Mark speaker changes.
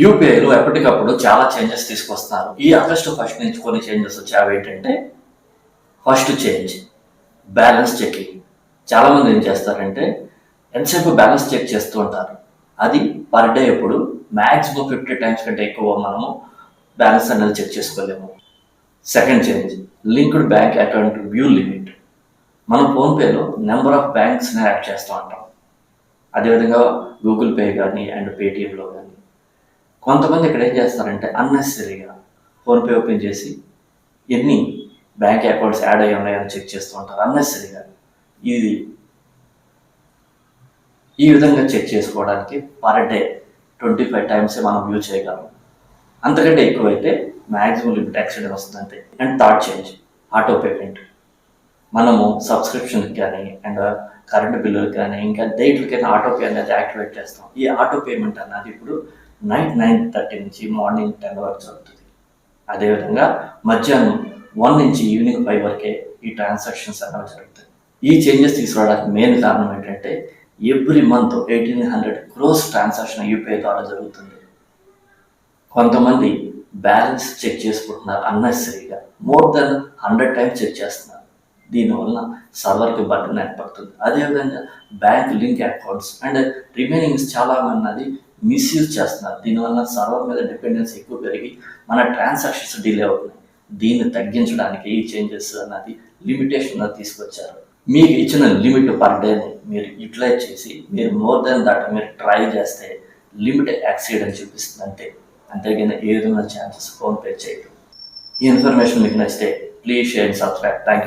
Speaker 1: యూపీఐలో ఎప్పటికప్పుడు చాలా చేంజెస్ తీసుకొస్తున్నారు. ఈ ఆగస్టు 1 నుంచి కొన్ని చేంజెస్ వచ్చాయి. అవి ఏంటంటే ఫస్ట్ చేంజ్ బ్యాలెన్స్ చెకింగ్. చాలామంది ఏం చేస్తారంటే ఎంతసేపు బ్యాలెన్స్ చెక్ చేస్తూ ఉంటారు. అది పర్ డే ఇప్పుడు మ్యాక్సిమం 50 టైమ్స్ కంటే ఎక్కువ మనము బ్యాలెన్స్ అనేది చెక్ చేసుకోలేము. Second change linked bank account view limit. మనం ఫోన్పేలో నెంబర్ ఆఫ్ బ్యాంక్స్ని యాడ్ చేస్తూ ఉంటాం. అదేవిధంగా గూగుల్ పే కానీ అండ్ పేటిఎంలో కానీ కొంతమంది ఇక్కడ ఏం చేస్తారంటే అన్నెసరీగా ఫోన్పే ఓపెన్ చేసి ఎన్ని బ్యాంక్ అకౌంట్స్ యాడ్ అయ్యి ఉన్నాయని చెక్ చేస్తూ ఉంటారు అన్నెసరీగా. ఈ విధంగా చెక్ చేసుకోవడానికి పర్ డే 25 టైమ్స్ మనం వ్యూ చేయగలం. అంతకంటే ఎక్కువైతే మ్యాక్సిమం లిమిట్ ఎక్సెడ్ వస్తుంది అంతే. And third change auto payment. మనము సబ్స్క్రిప్షన్కి కానీ అండ్ కరెంటు బిల్లులకు కానీ ఇంకా డేట్లకైనా ఆటో పే అనేది యాక్టివేట్ చేస్తాం. ఈ ఆటో పేమెంట్ అన్నది ఇప్పుడు నైట్ 9:30 నుంచి మార్నింగ్ 10 వరకు జరుగుతుంది. అదేవిధంగా మధ్యాహ్నం 1 నుంచి ఈవినింగ్ 5 వరకే ఈ ట్రాన్సాక్షన్స్ అనేవి జరుగుతాయి. ఈ చేంజెస్ తీసుకురావడానికి మెయిన్ కారణం ఏంటంటే every month 1800 crores transaction UPI ద్వారా జరుగుతుంది. కొంతమంది బ్యాలెన్స్ చెక్ చేసుకుంటున్నారు అన్నెసరీగా. మోర్ దెన్ 100 టైమ్స్ చెక్ చేస్తున్నారు. దీనివల్ల సర్వర్కి బర్డెన్ ఏర్పడుతుంది. అదేవిధంగా బ్యాంక్ లింక్ అకౌంట్స్ అండ్ రిమైనింగ్స్ చాలా మంది మిస్యూజ్ చేస్తున్నారు. దీనివల్ల సర్వర్ మీద డిపెండెన్స్ ఎక్కువ పెరిగి మన ట్రాన్సాక్షన్స్ డిలే అవుతున్నాయి. దీన్ని తగ్గించడానికి ఈ చేంజెస్ అన్నది లిమిటేషన్ తీసుకొచ్చారు. మీకు ఇచ్చిన లిమిట్ పర్ డేని మీరు యూటిలైజ్ చేసి మీరు మోర్ దెన్ దట్ మీరు ట్రై చేస్తే లిమిట్ ఎక్సీడ్ అని చూపిస్తుంది అంతేగాని ఏ విధంగా ఛాన్సెస్ ఫోన్పే చేయడం. ఈ ఇన్ఫర్మేషన్ మీకు నచ్చితే please share and subscribe. Thank you.